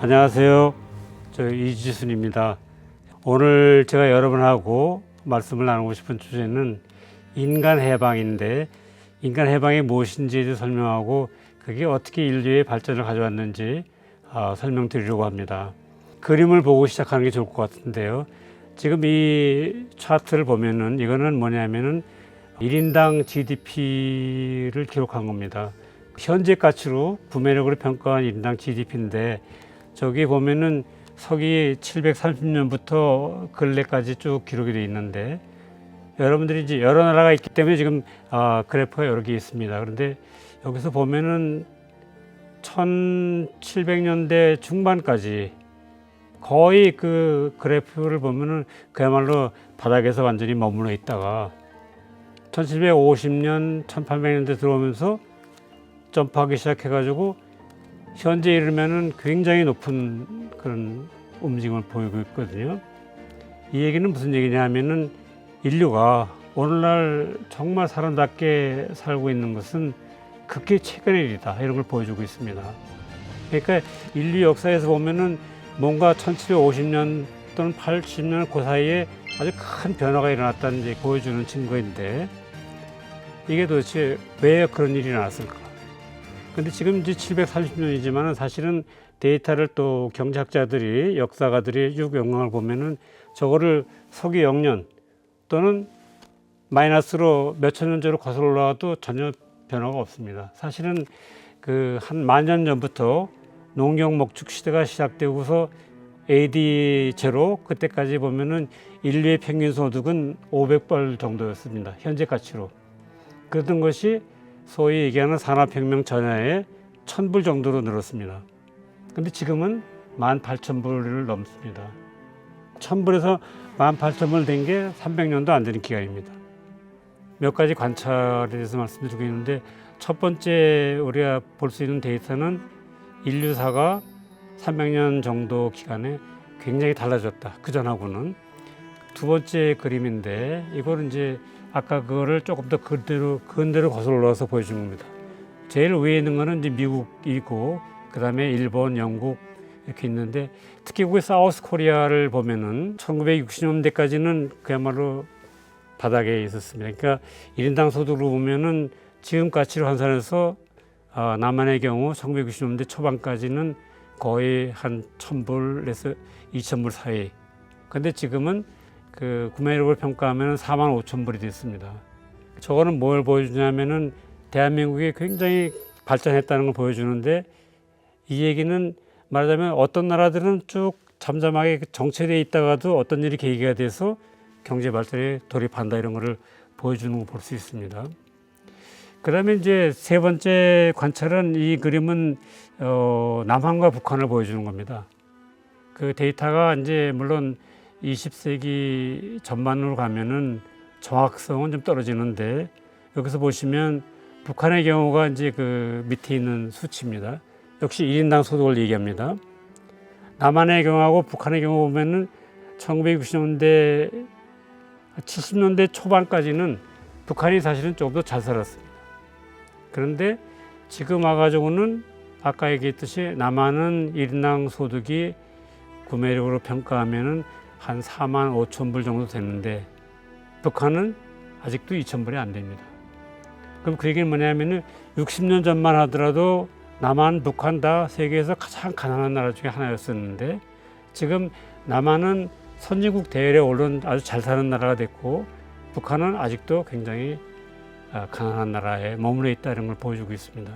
안녕하세요. 저 이지순입니다. 오늘 제가 여러분하고 말씀을 나누고 싶은 주제는 인간 해방인데, 인간 해방이 무엇인지에 대해 설명하고 그게 어떻게 인류의 발전을 가져왔는지 설명드리려고 합니다. 그림을 보고 시작하는 게 좋을 것 같은데요. 지금 이 차트를 보면은 이거는 뭐냐면은 1인당 GDP를 기록한 겁니다. 현재 가치로 구매력으로 평가한 1인당 GDP인데, 저기 보면은 서기 730년부터 근래까지 쭉 기록이 되어 있는데, 여러분들이 이제 여러 나라가 있기 때문에 지금 그래프가 여러 개 있습니다. 그런데 여기서 보면은 1700년대 중반까지 거의 그 그래프를 보면은 그야말로 바닥에서 완전히 머물러 있다가 1750년, 1800년대 들어오면서 점프하기 시작해가지고 현재 이르면은 굉장히 높은 그런 움직임을 보이고 있거든요. 이 얘기는 무슨 얘기냐 하면은 인류가 오늘날 정말 사람답게 살고 있는 것은 극히 최근의 일이다, 이런 걸 보여주고 있습니다. 그러니까 인류 역사에서 보면은 뭔가 1750년 또는 80년 그 사이에 아주 큰 변화가 일어났다는 이제 보여주는 증거인데, 이게 도대체 왜 그런 일이 일어났을까? 근데 지금 이제 730년이지만은 사실은 데이터를 또 경제학자들이, 역사가들이 쭉 연구를 보면은 저거를 서기 0년 또는 마이너스로 몇천 년 전으로 거슬러 올라가도 전혀 변화가 없습니다. 사실은 그 한 만 년 전부터 농경 목축 시대가 시작되고서 AD 제로, 그때까지 보면은 인류의 평균 소득은 500불 정도였습니다. 현재 가치로. 그랬던 것이 소위 얘기하는 산업혁명 전야에 1000불 정도로 늘었습니다. 근데 지금은 18,000불을 넘습니다. 1000불에서 18,000불 된 게 300년도 안 되는 기간입니다. 몇 가지 관찰에 대해서 말씀드리고 있는데, 첫 번째 우리가 볼 수 있는 데이터는 인류사가 300년 정도 기간에 굉장히 달라졌다, 그전하고는. 두 번째 그림인데, 이거는 이제 아까 그거를 조금 더 근대로 거슬러 올라가서 보여준 겁니다. 제일 위에 있는 거는 이제 미국이고, 그 다음에 일본, 영국 이렇게 있는데, 특히 그 사우스 코리아를 보면은 1960년대까지는 그야말로 바닥에 있었습니다. 그러니까 1인당 소득으로 보면은 지금 가치로 환산해서 남한의 경우 1960년대 초반까지는 거의 한 1000불에서 2000불 사이. 근데 지금은 그 구매력을 평가하면 45,000불이 됐습니다. 저거는 뭘 보여주냐면은 대한민국이 굉장히 발전했다는 걸 보여주는데, 이 얘기는 말하자면 어떤 나라들은 쭉 잠잠하게 정체되어 있다가도 어떤 일이 계기가 돼서 경제 발전에 돌입한다, 이런 거를 보여주는 걸 볼 수 있습니다. 그다음에 이제 세 번째 관찰은, 이 그림은 남한과 북한을 보여주는 겁니다. 그 데이터가 이제 물론 20세기 전반으로 가면은 정확성은 좀 떨어지는데, 여기서 보시면 북한의 경우가 이제 그 밑에 있는 수치입니다. 역시 1인당 소득을 얘기합니다. 남한의 경우하고 북한의 경우 보면은 1960년대, 70년대 초반까지는 북한이 사실은 조금 더 잘 살았습니다. 그런데 지금 와가지고는 아까 얘기했듯이 남한은 1인당 소득이 구매력으로 평가하면은 한 45,000불 정도 되는데, 북한은 아직도 2,000불이 안 됩니다. 그럼 그 얘기는 뭐냐면은 60년 전만 하더라도 남한, 북한 다 세계에서 가장 가난한 나라 중에 하나였었는데, 지금 남한은 선진국 대열에 오른 아주 잘 사는 나라가 됐고, 북한은 아직도 굉장히 가난한 나라에 머물러 있다, 이런 걸 보여주고 있습니다.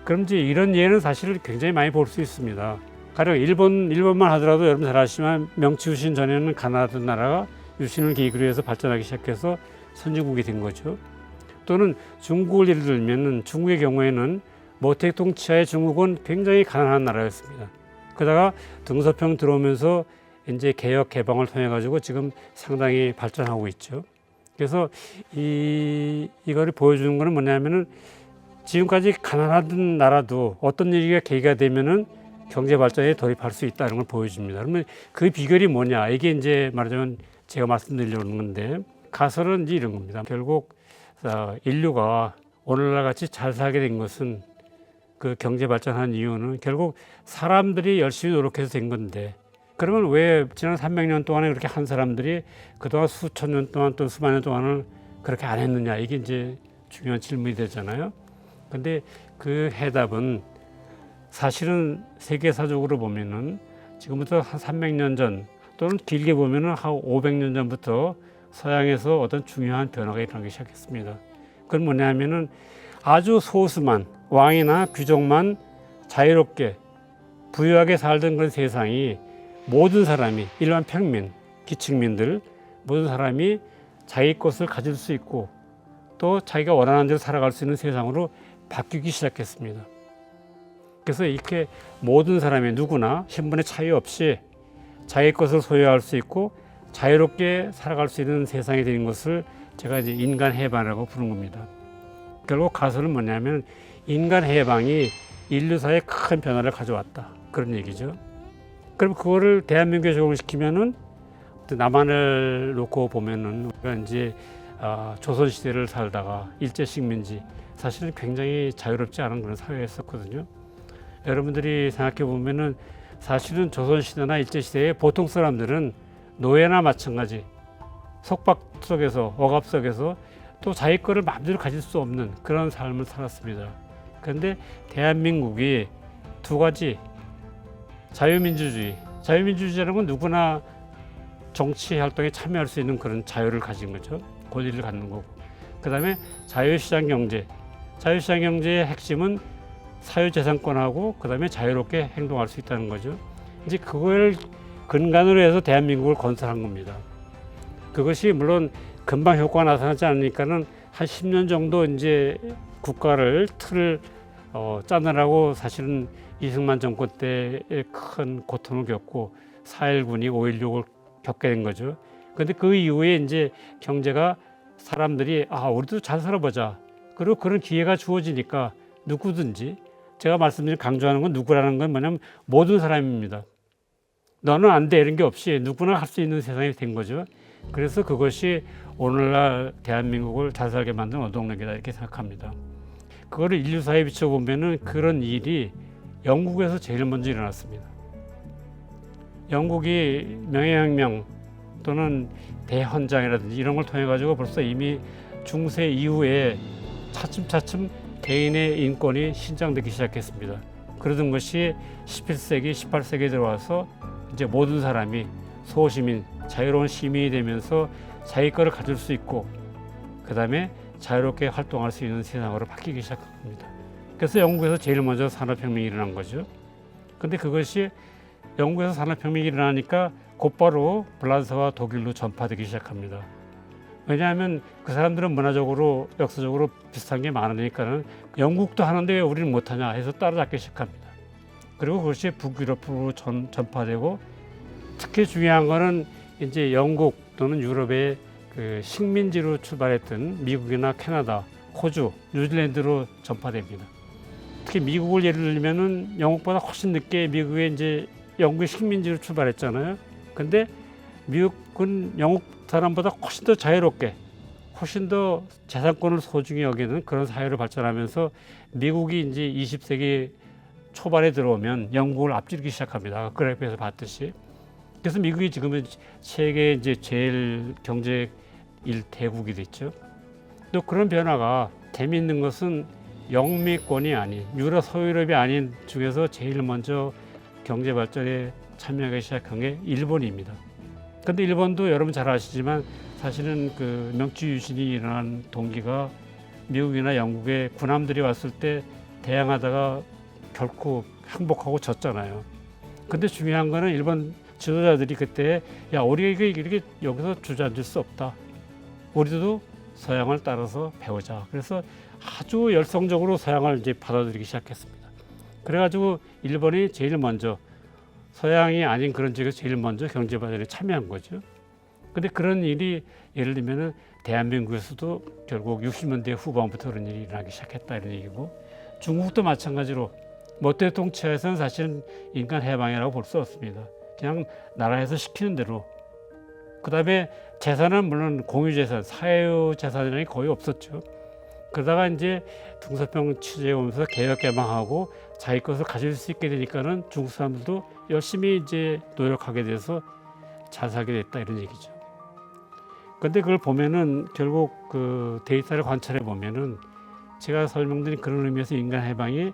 그럼 이제 이런 예는 사실 굉장히 많이 볼 수 있습니다. 가령 일본만 하더라도 여러분 잘 아시지만 명치유신 전에는 가난하던 나라가 유신을 계기로 해서 발전하기 시작해서 선진국이 된 거죠. 또는 중국을 예를 들면, 중국의 경우에는 모택동 치하의 중국은 굉장히 가난한 나라였습니다. 그러다가 등소평 들어오면서 이제 개혁 개방을 통해 가지고 지금 상당히 발전하고 있죠. 그래서 이거를 보여주는 거는 뭐냐면은, 지금까지 가난하던 나라도 어떤 일이 계기가 되면은 경제 발전에 돌입할 수 있다는 걸 보여줍니다. 그러면 그 비결이 뭐냐? 이게 이제 말하자면 제가 말씀드리려는 건데, 가설은 이제 이런 겁니다. 결국 인류가 오늘날 같이 잘 살게 된 것은 그 경제 발전한 이유는 결국 사람들이 열심히 노력해서 된 건데, 그러면 왜 지난 300년 동안에 그렇게 한 사람들이 그동안 수천 년 동안 또 수만 년 동안을 그렇게 안 했느냐, 이게 이제 중요한 질문이 되잖아요. 근데 그 해답은 사실은 세계사적으로 보면은 지금부터 한 300년 전 또는 길게 보면은 한 500년 전부터 서양에서 어떤 중요한 변화가 일어나기 시작했습니다. 그건 뭐냐면은 아주 소수만, 왕이나 귀족만 자유롭게 부유하게 살던 그런 세상이 모든 사람이, 일반 평민, 기층민들 모든 사람이 자기 것을 가질 수 있고 또 자기가 원하는 대로 살아갈 수 있는 세상으로 바뀌기 시작했습니다. 그래서 이렇게 모든 사람이 누구나 신분의 차이 없이 자기 것을 소유할 수 있고 자유롭게 살아갈 수 있는 세상이 되는 것을 제가 이제 인간 해방이라고 부르는 겁니다. 결국 가설은 뭐냐면 인간 해방이 인류사에 큰 변화를 가져왔다, 그런 얘기죠. 그럼 그거를 대한민국에 적용시키면은 남한을 놓고 보면은 우리가 이제 조선 시대를 살다가 일제 식민지, 사실은 굉장히 자유롭지 않은 그런 사회였었거든요. 여러분들이 생각해 보면은 사실은 조선 시대나 일제 시대에 보통 사람들은 노예나 마찬가지 속박 속에서, 억압 속에서 또 자기 거를 마음대로 가질 수 없는 그런 삶을 살았습니다. 그런데 대한민국이 두 가지, 자유민주주의라는 건 누구나 정치 활동에 참여할 수 있는 그런 자유를 가진 거죠. 권리를 갖는 거고. 그 다음에 자유시장 경제의 핵심은 사유재산권하고 그 다음에 자유롭게 행동할 수 있다는 거죠. 이제 그걸 근간으로 해서 대한민국을 건설한 겁니다. 그것이 물론 금방 효과가 나타나지 않으니까는 한 10년 정도 이제 국가를 틀을 짜느라고 사실은 이승만 정권 때에 큰 고통을 겪고 4.19니 5.16을 겪게 된 거죠. 그런데 그 이후에 이제 경제가 사람들이 우리도 잘 살아보자. 그리고 그런 기회가 주어지니까 누구든지, 제가 말씀드린 강조하는 건 누구라는 건 뭐냐면 모든 사람입니다. 너는 안 돼 이런 게 없이 누구나 할 수 있는 세상이 된 거죠. 그래서 그것이 오늘날 대한민국을 잘 살게 만든 원동력이다 이렇게 생각합니다. 그거를 인류사에 비춰보면은 그런 일이 영국에서 제일 먼저 일어났습니다. 영국이 명예혁명 또는 대헌장이라든지 이런 걸 통해 가지고 벌써 이미 중세 이후에 차츰차츰 개인의 인권이 신장되기 시작했습니다. 그러던 것이 11세기, 18세기에 들어와서 이제 모든 사람이 소시민, 자유로운 시민이 되면서 자기 거를 가질 수 있고 그 다음에 자유롭게 활동할 수 있는 세상으로 바뀌기 시작한 겁니다. 그래서 영국에서 제일 먼저 산업혁명이 일어난 거죠. 근데 그것이 영국에서 산업혁명이 일어나니까 곧바로 프랑스와 독일로 전파되기 시작합니다. 왜냐하면 그 사람들은 문화적으로, 역사적으로 비슷한 게 많으니까는 영국도 하는데 왜 우리는 못하냐 해서 따라잡기 시작합니다. 그리고 그것이 북유럽으로 전파되고, 특히 중요한 거는 이제 영국 또는 유럽의 그 식민지로 출발했던 미국이나 캐나다, 호주, 뉴질랜드로 전파됩니다. 특히 미국을 예를 들면은 영국보다 훨씬 늦게 미국에 이제 영국의 식민지로 출발했잖아요. 근데 미국은 영국 사람보다 훨씬 더 자유롭게, 훨씬 더 재산권을 소중히 여기는 그런 사회를 발전하면서 미국이 이제 20세기 초반에 들어오면 영국을 앞지르기 시작합니다. 그래프에서 봤듯이. 그래서 미국이 지금은 세계 이제 제일 경제 1대국이 됐죠. 또 그런 변화가 재미있는 것은 영미권이 아닌, 유럽, 서유럽이 아닌 중에서 제일 먼저 경제 발전에 참여하기 시작한 게 일본입니다. 그런데 일본도 여러분 잘 아시지만 사실은 그 명치 유신이 일어난 동기가 미국이나 영국의 군함들이 왔을 때 대항하다가 결코 항복하고 졌잖아요. 근데 중요한 거는 일본 지도자들이 그때 우리가 이렇게 여기서 주저앉을 수 없다. 우리도 서양을 따라서 배우자. 그래서 아주 열성적으로 서양을 이제 받아들이기 시작했습니다. 그래가지고 일본이 제일 먼저, 서양이 아닌 그런 지역에서 제일 먼저 경제 발전에 참여한 거죠. 근데 그런 일이 예를 들면은 대한민국에서도 결국 60년대 후반부터 그런 일이 일어나기 시작했다 이런 얘기고, 중국도 마찬가지로 모태 통치에서는 사실은 인간 해방이라고 볼 수 없습니다. 그냥 나라에서 시키는 대로. 그 다음에 재산은 물론 공유재산, 사유재산이라는 게 거의 없었죠. 그러다가 이제 둥사병 취재에 오면서 개혁 개방하고 자기 것을 가질 수 있게 되니까는 중국 사람들도 열심히 이제 노력하게 돼서 잘 살게 됐다 이런 얘기죠. 근데 그걸 보면은 결국 그 데이터를 관찰해 보면은 제가 설명드린 그런 의미에서 인간 해방이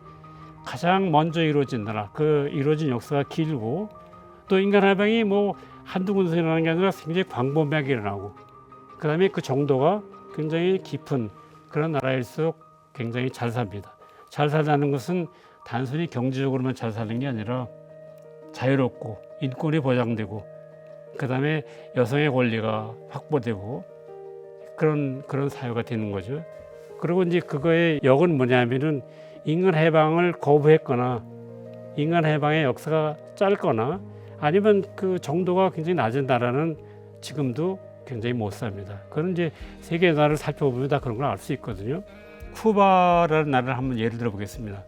가장 먼저 이루어진 나라, 그 이루어진 역사가 길고 또 인간 해방이 뭐 한두 군데서 일어나는 게 아니라 굉장히 광범위하게 일어나고 그다음에 그 정도가 굉장히 깊은 그런 나라일수록 굉장히 잘 삽니다. 잘 살다는 것은 단순히 경제적으로만 잘 사는 게 아니라 자유롭고 인권이 보장되고 그다음에 여성의 권리가 확보되고 그런 사회가 되는 거죠. 그리고 이제 그거의 역은 뭐냐면은 인간 해방을 거부했거나 인간 해방의 역사가 짧거나 아니면 그 정도가 굉장히 낮은 나라는 지금도 굉장히 못 삽니다. 그런 이제 세계 나라를 살펴보면 다 그런 걸 알 수 있거든요. 쿠바라는 나라를 한번 예를 들어 보겠습니다.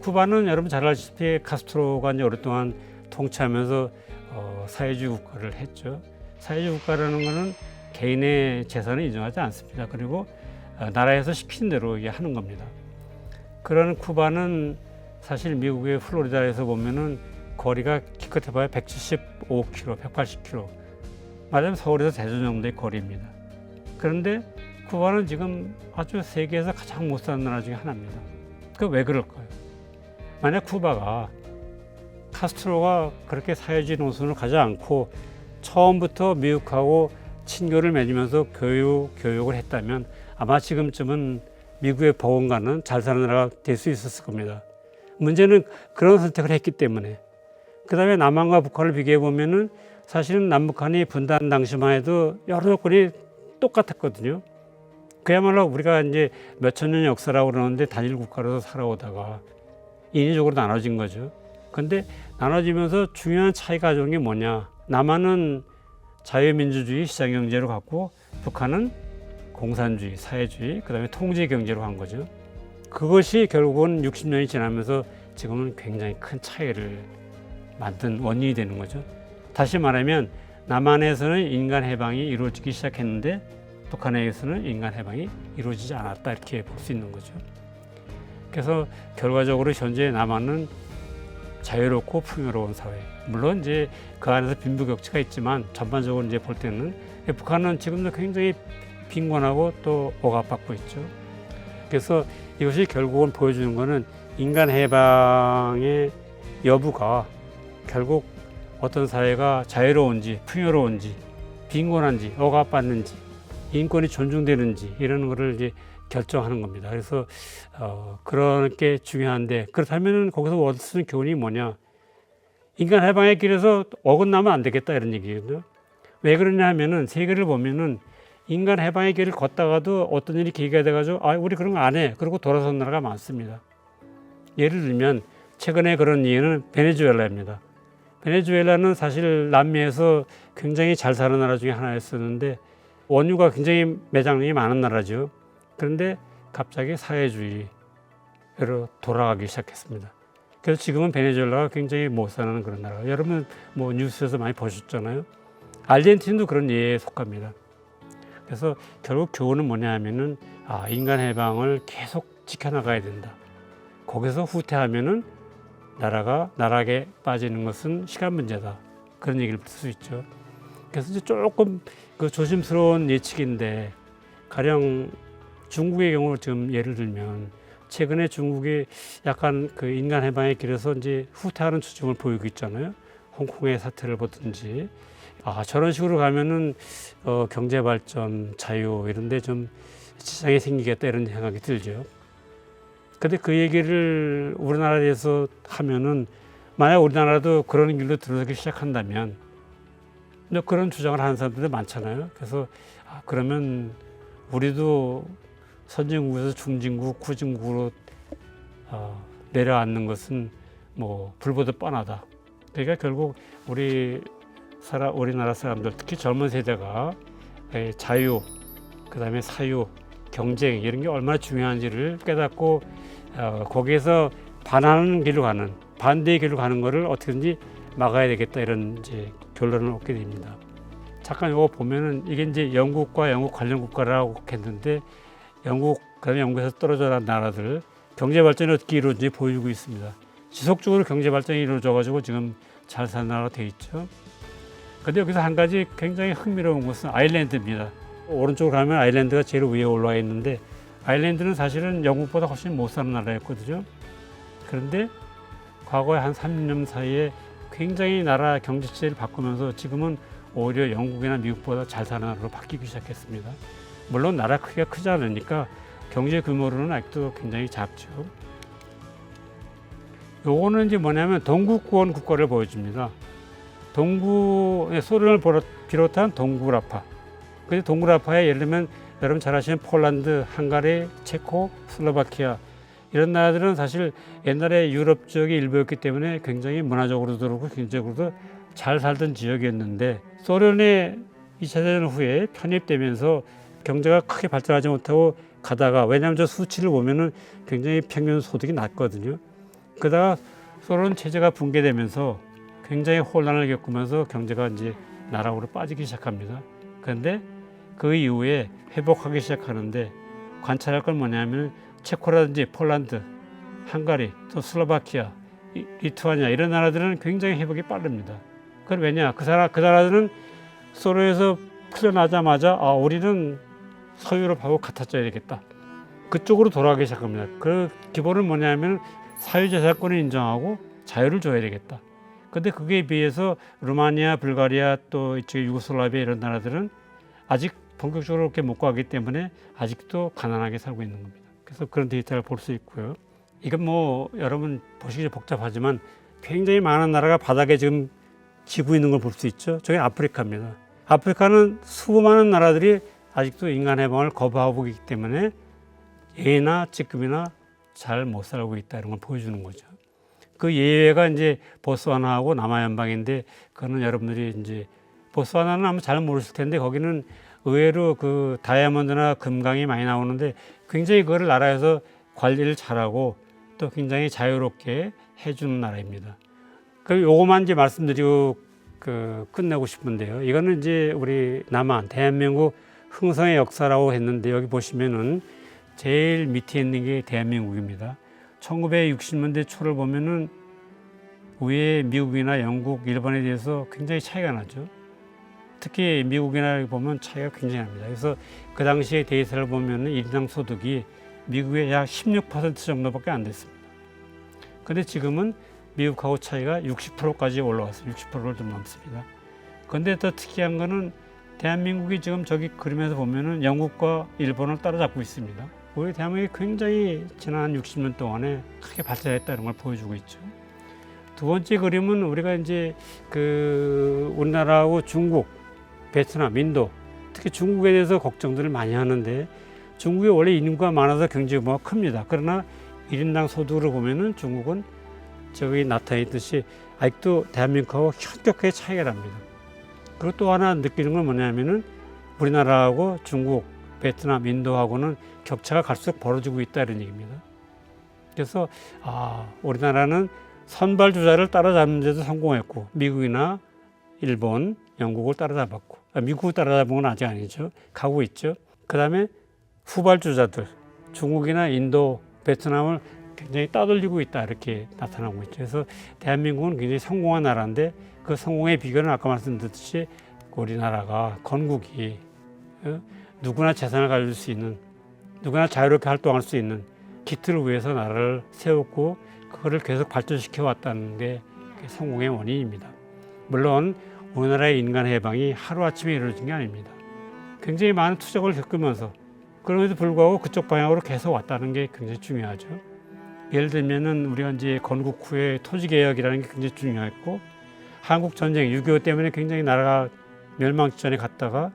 쿠바는 여러분 잘 아시다시피 카스트로가 이제 오랫동안 통치하면서 사회주의 국가를 했죠. 사회주의 국가라는 것은 개인의 재산을 인정하지 않습니다. 그리고 나라에서 시키는 대로 이게 하는 겁니다. 그런 쿠바는 사실 미국의 플로리다에서 보면은 거리가 기껏 해봐야 175km, 180km. 말하자면 서울에서 대전 정도의 거리입니다. 그런데 쿠바는 지금 아주 세계에서 가장 못 사는 나라 중에 하나입니다. 그 왜 그럴까요? 만약 쿠바가 카스트로가 그렇게 사회주의 노선을 가지 않고 처음부터 미국하고 친교를 맺으면서 교육을 했다면 아마 지금쯤은 미국의 버금가는 잘 사는 나라가 될 수 있었을 겁니다. 문제는 그런 선택을 했기 때문에. 그 다음에 남한과 북한을 비교해 보면은 사실은 남북한이 분단 당시만 해도 여러 조건이 똑같았거든요. 그야말로 우리가 이제 몇천 년 역사라고 그러는데 단일 국가로서 살아오다가 인위적으로 나눠진 거죠. 근데 나눠지면서 중요한 차이가 가져온 게 뭐냐. 남한은 자유민주주의 시장경제로 갔고 북한은 공산주의, 사회주의, 그 다음에 통제경제로 간 거죠. 그것이 결국은 60년이 지나면서 지금은 굉장히 큰 차이를 만든 원인이 되는 거죠. 다시 말하면 남한에서는 인간 해방이 이루어지기 시작했는데 북한에서는 인간 해방이 이루어지지 않았다 이렇게 볼 수 있는 거죠. 그래서 결과적으로 현재 남한은 자유롭고 풍요로운 사회. 물론 이제 그 안에서 빈부격차가 있지만 전반적으로 이제 볼 때는 북한은 지금도 굉장히 빈곤하고 또 억압받고 있죠. 그래서 이것이 결국은 보여주는 것은 인간 해방의 여부가 결국 어떤 사회가 자유로운지 풍요로운지 빈곤한지 억압받는지 인권이 존중되는지 이런 거를 이제 결정하는 겁니다. 그래서 그런 게 중요한데 그렇다면 거기서 얻을 수 있는 교훈이 뭐냐? 인간 해방의 길에서 어긋나면 안 되겠다 이런 얘기거든요. 왜 그러냐 하면은 세계를 보면은 인간 해방의 길을 걷다가도 어떤 일이 계기가 돼가지고 우리 그런 거 안 해. 그러고 돌아선 나라가 많습니다. 예를 들면 최근에 그런 예는 베네수엘라입니다. 베네수엘라는 사실 남미에서 굉장히 잘 사는 나라 중에 하나였었는데 원유가 굉장히 매장량이 많은 나라죠. 그런데 갑자기 사회주의로 돌아가기 시작했습니다. 그래서 지금은 베네수엘라가 굉장히 못 사는 그런 나라가 여러분 뭐 뉴스에서 많이 보셨잖아요. 아르헨티나도 그런 예에 속합니다. 그래서 결국 교훈은 뭐냐 하면은 인간 해방을 계속 지켜나가야 된다. 거기서 후퇴하면은 나라가 나락에 빠지는 것은 시간 문제다. 그런 얘기를 볼 수 있죠. 그래서 이제 조금 그 조심스러운 예측인데 가령 중국의 경우 좀 예를 들면 최근에 중국이 약간 그 인간 해방의 길에서 이제 후퇴하는 추정을 보이고 있잖아요. 홍콩의 사태를 보든지 저런 식으로 가면은 경제 발전, 자유 이런데 좀 지장이 생기겠다 이런 생각이 들죠. 근데 그 얘기를 우리나라에서 하면은 만약 우리나라도 그런 길로 들어서기 시작한다면 그런 주장을 하는 사람들도 많잖아요. 그래서 그러면 우리도 선진국에서 중진국, 후진국으로 내려앉는 것은 뭐 불보듯 뻔하다. 그러니까 결국 우리나라 사람들 특히 젊은 세대가 자유, 그다음에 사유, 경쟁 이런 게 얼마나 중요한지를 깨닫고 거기에서 반대의 길로 가는 것을 어떻게든지 막아야 되겠다 이런 이제 결론을 얻게 됩니다. 잠깐 이거 보면은 이게 이제 영국과 영국 관련 국가라고 했는데 영국 그다음에 영국에서 떨어져 난 나라들 경제 발전이 어떻게 이루어지는지 보여주고 있습니다. 지속적으로 경제 발전이 이루어져가지고 지금 잘 사는 나라가 돼 있죠. 근데 여기서 한 가지 굉장히 흥미로운 것은 아일랜드입니다. 오른쪽으로 가면 아일랜드가 제일 위에 올라와 있는데 아일랜드는 사실은 영국보다 훨씬 못 사는 나라였거든요. 그런데 과거에 한 30년 사이에 굉장히 나라 경제체를 바꾸면서 지금은 오히려 영국이나 미국보다 잘 사는 나라로 바뀌기 시작했습니다. 물론 나라 크기가 크지 않으니까 경제 규모로는 아직도 굉장히 작죠. 요거는 이제 뭐냐면 동구권 국가를 보여줍니다. 동구의 소련을 비롯한 동구라파. 근데 동구라파에 예를 들면 여러분 잘 아시는 폴란드, 헝가리, 체코, 슬로바키아 이런 나라들은 사실 옛날에 유럽 지역의 일부였기 때문에 굉장히 문화적으로도 그렇고 경제적으로도 잘 살던 지역이었는데 소련의 2차 대전 후에 편입되면서 경제가 크게 발전하지 못하고 가다가 왜냐하면 저 수치를 보면은 굉장히 평균 소득이 낮거든요. 그러다가 소련 체제가 붕괴되면서 굉장히 혼란을 겪으면서 경제가 이제 나락으로 빠지기 시작합니다. 그런데 그 이후에 회복하기 시작하는데 관찰할 건 뭐냐면 체코라든지 폴란드, 헝가리, 또 슬로바키아, 리투아니아 이런 나라들은 굉장히 회복이 빠릅니다. 그건 왜냐? 그 나라들은 소련에서 풀려나자마자 우리는 서유럽하고 같아져야 되겠다. 그쪽으로 돌아가기 시작합니다. 그 기본은 뭐냐면 사유재산권을 인정하고 자유를 줘야 되겠다. 근데 그게 비해서 루마니아, 불가리아 또 이쪽에 유고슬라비아 이런 나라들은 아직 본격적으로 그렇게 못 가기 때문에 아직도 가난하게 살고 있는 겁니다. 그래서 그런 데이터를 볼 수 있고요. 이건 뭐 여러분 보시기 복잡하지만 굉장히 많은 나라가 바닥에 지금 지고 있는 걸 볼 수 있죠. 저게 아프리카입니다. 아프리카는 수많은 나라들이 아직도 인간 해방을 거부하고 있기 때문에 예나 지금이나 잘 못 살고 있다 이런 걸 보여주는 거죠. 그 예외가 이제 보스와나하고 남아연방인데 그거는 여러분들이 이제 보스와나는 아마 잘 모르실 텐데 거기는 의외로 그 다이아몬드나 금강이 많이 나오는데 굉장히 그거를 나라에서 관리를 잘하고 또 굉장히 자유롭게 해주는 나라입니다. 그 요거만 이제 말씀드리고 끝내고 싶은데요. 이거는 이제 우리 남한 대한민국 흥성의 역사라고 했는데 여기 보시면은 제일 밑에 있는 게 대한민국입니다. 1960년대 초를 보면은 위에 미국이나 영국, 일본에 대해서 굉장히 차이가 나죠. 특히 미국이나 보면 차이가 굉장히 납니다. 그래서 그 당시에 데이터를 보면은 일당 소득이 미국의 약 16% 정도밖에 안 됐습니다. 그런데 지금은 미국하고 차이가 60%까지 올라왔어요. 60%를 좀 넘습니다. 그런데 더 특이한 거는 대한민국이 지금 저기 그림에서 보면은 영국과 일본을 따라잡고 있습니다. 우리 대한민국이 굉장히 지난 60년 동안에 크게 발전했다는 걸 보여주고 있죠. 두 번째 그림은 우리가 이제 우리나라하고 중국, 베트남, 인도, 특히 중국에 대해서 걱정들을 많이 하는데 중국이 원래 인구가 많아서 경제 규모가 큽니다. 그러나 1인당 소득으로 보면은 중국은 저기 나타나 있듯이 아직도 대한민국하고 현격하게 차이가 납니다. 그리고 또 하나 느끼는 건 뭐냐면은 우리나라하고 중국, 베트남, 인도하고는 격차가 갈수록 벌어지고 있다 이런 얘기입니다. 그래서 우리나라는 선발주자를 따라잡는 데도 성공했고 미국이나 일본, 영국을 따라잡았고 미국을 따라잡은 건 아직 아니죠. 가고 있죠. 그 다음에 후발주자들 중국이나 인도, 베트남을 굉장히 따돌리고 있다 이렇게 나타나고 있죠. 그래서 대한민국은 굉장히 성공한 나라인데 그 성공의 비결은 아까 말씀드렸듯이 우리나라가 건국이 누구나 재산을 가질 수 있는 누구나 자유롭게 활동할 수 있는 기틀을 위해서 나라를 세웠고 그거를 계속 발전시켜 왔다는 게 성공의 원인입니다. 물론 우리나라의 인간 해방이 하루아침에 이루어진 게 아닙니다. 굉장히 많은 투적을 겪으면서 그럼에도 불구하고 그쪽 방향으로 계속 왔다는 게 굉장히 중요하죠. 예를 들면은 우리가 이제 건국 후에 토지개혁이라는 게 굉장히 중요했고 한국 전쟁 6.25 때문에 굉장히 나라가 멸망 직전에 갔다가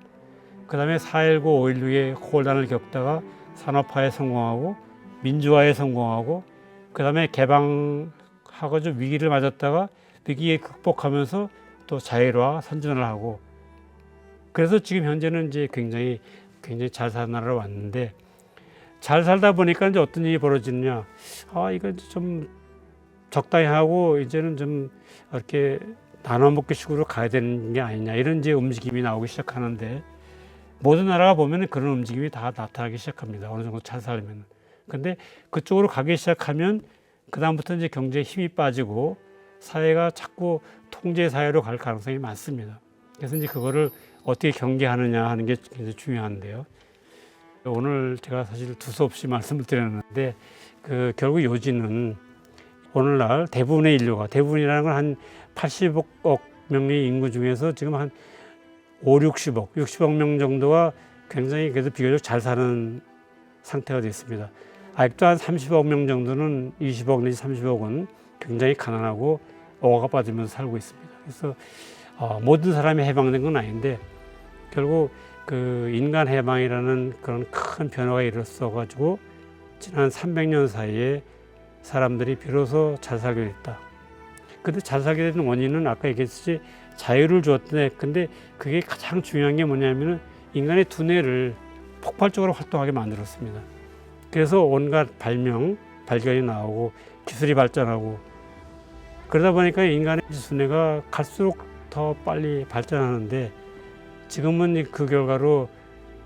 그 다음에 4.19, 5.16에 혼란을 겪다가 산업화에 성공하고 민주화에 성공하고 그 다음에 개방하고 좀 위기를 맞았다가 위기에 극복하면서 또 자율화 선전을 하고 그래서 지금 현재는 이제 굉장히 잘 사는 나라로 왔는데 잘 살다 보니까 이제 어떤 일이 벌어지느냐 이거 좀 적당히 하고 이제는 좀 이렇게 나눠 먹기 식으로 가야 되는 게 아니냐 이런 이제 움직임이 나오기 시작하는데 모든 나라가 보면 그런 움직임이 다 나타나기 시작합니다. 어느 정도 잘 살면. 근데 그쪽으로 가기 시작하면 그다음부터 이제 경제에 힘이 빠지고 사회가 자꾸 통제 사회로 갈 가능성이 많습니다. 그래서 이제 그거를 어떻게 경계하느냐 하는 게 굉장히 중요한데요. 오늘 제가 사실 두서없이 말씀을 드렸는데 결국 요지는 오늘날 대부분의 인류가 대부분이라는 건 한 80억 명의 인구 중에서 지금 한 60억 명 정도가 굉장히 그래도 비교적 잘 사는 상태가 됐습니다. 아직도 한 30억 명 정도는 20억 내지 30억은 굉장히 가난하고 억압받으면서 살고 있습니다. 그래서 모든 사람이 해방된 건 아닌데 결국 그 인간 해방이라는 그런 큰 변화가 일어서 지난 300년 사이에 사람들이 비로소 잘 살게 됐다. 근데 잘 살게 된 원인은 아까 얘기했듯이 자유를 주었는데 근데 그게 가장 중요한 게 뭐냐면은 인간의 두뇌를 폭발적으로 활동하게 만들었습니다. 그래서 온갖 발견이 나오고 기술이 발전하고 그러다 보니까 인간의 두뇌가 갈수록 더 빨리 발전하는데 지금은 그 결과로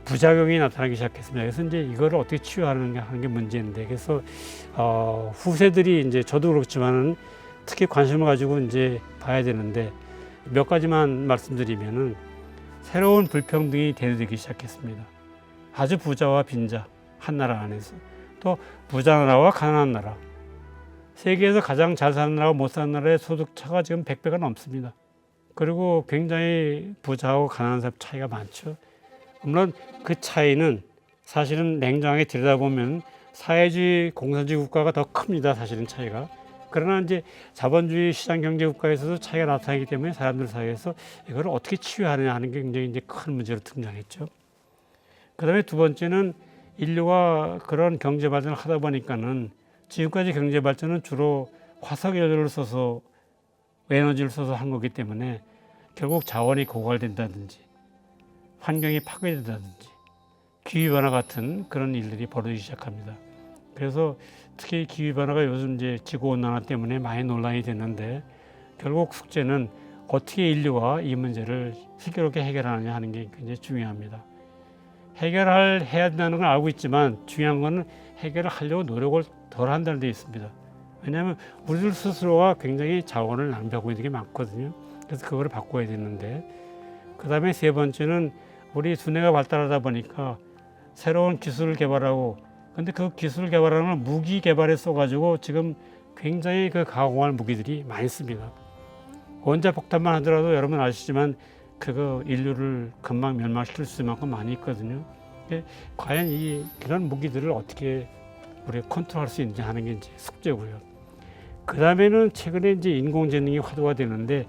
부작용이 나타나기 시작했습니다. 그래서 이제 이거를 어떻게 치유하는 게 문제인데 그래서 후세들이 이제 저도 그렇지만은 특히 관심을 가지고 이제 봐야 되는데 몇 가지만 말씀드리면은 새로운 불평등이 대두되기 시작했습니다. 아주 부자와 빈자 한 나라 안에서 또 부자 나라와 가난한 나라 세계에서 가장 잘 사는 나라와 못 사는 나라의 소득 차가 지금 100배가 넘습니다. 그리고 굉장히 부자하고 가난한 사람 차이가 많죠. 물론 그 차이는 사실은 냉정하게 들여다보면 사회주의 공산주의 국가가 더 큽니다. 사실은 차이가. 그러나 이제 자본주의 시장 경제 국가에서도 차이가 나타나기 때문에 사람들 사이에서 이걸 어떻게 치유하느냐 하는 게 굉장히 이제 큰 문제로 등장했죠. 그다음에 두 번째는 인류가 그런 경제 발전을 하다 보니까는 지금까지 경제 발전은 주로 화석 연료를 써서 에너지를 써서 한 거기 때문에 결국 자원이 고갈된다든지 환경이 파괴된다든지 기후변화 같은 그런 일들이 벌어지기 시작합니다. 그래서 특히 기후변화가 요즘 이제 지구온난화 때문에 많이 논란이 됐는데 결국 숙제는 어떻게 인류가 이 문제를 슬기롭게 해결하느냐 하는 게 굉장히 중요합니다. 해야 된다는 걸 알고 있지만 중요한 거는 해결을 하려고 노력을 덜 한다는 데 있습니다. 왜냐하면 우리들 스스로가 굉장히 자원을 낭비하고 있는 게 많거든요. 그래서 그거를 바꿔야 되는데 그 다음에 세 번째는 우리 두뇌가 발달하다 보니까 새로운 기술을 개발하고 근데 그 기술 개발하는 걸 무기 개발에 써가지고 지금 굉장히 그 가공할 무기들이 많이 씁니다. 원자폭탄만 하더라도 여러분 아시지만 그거 인류를 금방 멸망시킬 수 있는 만큼 많이 있거든요. 과연 이런 무기들을 어떻게 우리가 컨트롤할 수 있는지 하는 게 이제 숙제고요. 그 다음에는 최근에 이제 인공지능이 화두가 되는데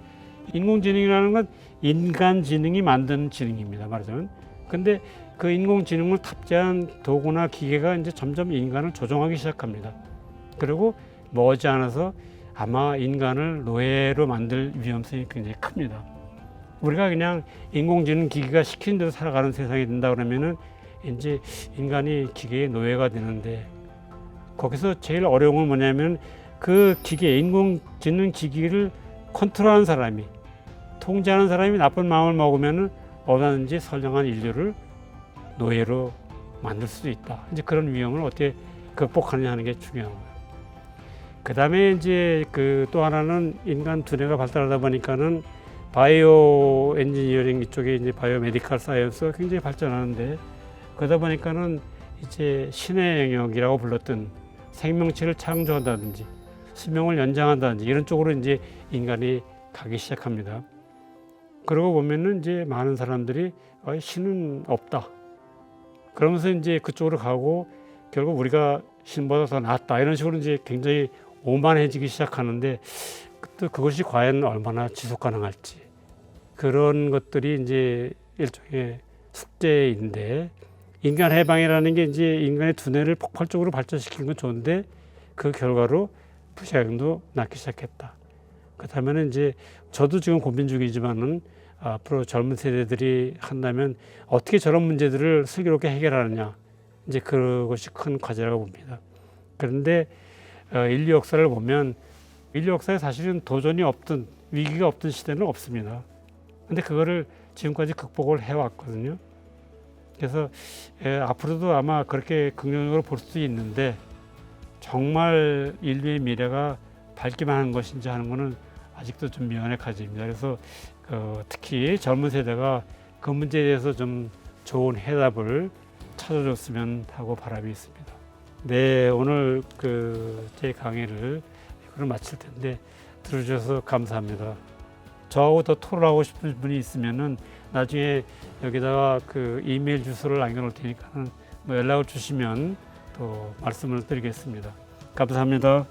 인공지능이라는 건 인간지능이 만든 지능입니다. 말하자면. 근데 그 인공지능을 탑재한 도구나 기계가 이제 점점 인간을 조종하기 시작합니다. 그리고 머지않아서 아마 인간을 노예로 만들 위험성이 굉장히 큽니다. 우리가 그냥 인공지능 기계가 시키는 대로 살아가는 세상이 된다 그러면은 이제 인간이 기계의 노예가 되는데 거기서 제일 어려운 건 뭐냐면 그 기계, 인공지능 기기를 컨트롤하는 사람이 통제하는 사람이 나쁜 마음을 먹으면은 얼마든지 선량한 인류를 노예로 만들 수도 있다. 이제 그런 위험을 어떻게 극복하느냐 하는 게 중요한 거예요. 그 다음에 이제 또 하나는 인간 두뇌가 발달하다 보니까는 바이오 엔지니어링 이쪽에 이제 바이오 메디컬 사이언스가 굉장히 발전하는데 그러다 보니까는 이제 신의 영역이라고 불렀던 생명체를 창조한다든지 수명을 연장한다든지 이런 쪽으로 이제 인간이 가기 시작합니다. 그러고 보면은 이제 많은 사람들이 신은 없다. 그러면서 이제 그쪽으로 가고 결국 우리가 신보다 더 낫다 이런 식으로 이제 굉장히 오만해지기 시작하는데 또 그것이 과연 얼마나 지속 가능할지 그런 것들이 이제 일종의 숙제인데 인간 해방이라는 게 이제 인간의 두뇌를 폭발적으로 발전시키는 건 좋은데 그 결과로 부작용도 낳기 시작했다. 그렇다면 이제 저도 지금 고민 중이지만은 앞으로 젊은 세대들이 한다면 어떻게 저런 문제들을 슬기롭게 해결하느냐 이제 그것이 큰 과제라고 봅니다. 그런데 인류 역사를 보면 인류 역사에 사실은 도전이 없던 위기가 없던 시대는 없습니다. 근데 그거를 지금까지 극복을 해왔거든요. 그래서 앞으로도 아마 그렇게 긍정적으로 볼 수도 있는데 정말 인류의 미래가 밝기만 한 것인지 하는 것은 아직도 좀 미완의 과제입니다. 그래서 특히 젊은 세대가 그 문제에 대해서 좀 좋은 해답을 찾아줬으면 하고 바람이 있습니다. 네, 오늘 제 강의를 이걸 마칠 텐데 들어주셔서 감사합니다. 저하고 더 토론하고 싶은 분이 있으면은 나중에 여기다가 이메일 주소를 남겨놓을 테니까 뭐 연락을 주시면 또 말씀을 드리겠습니다. 감사합니다.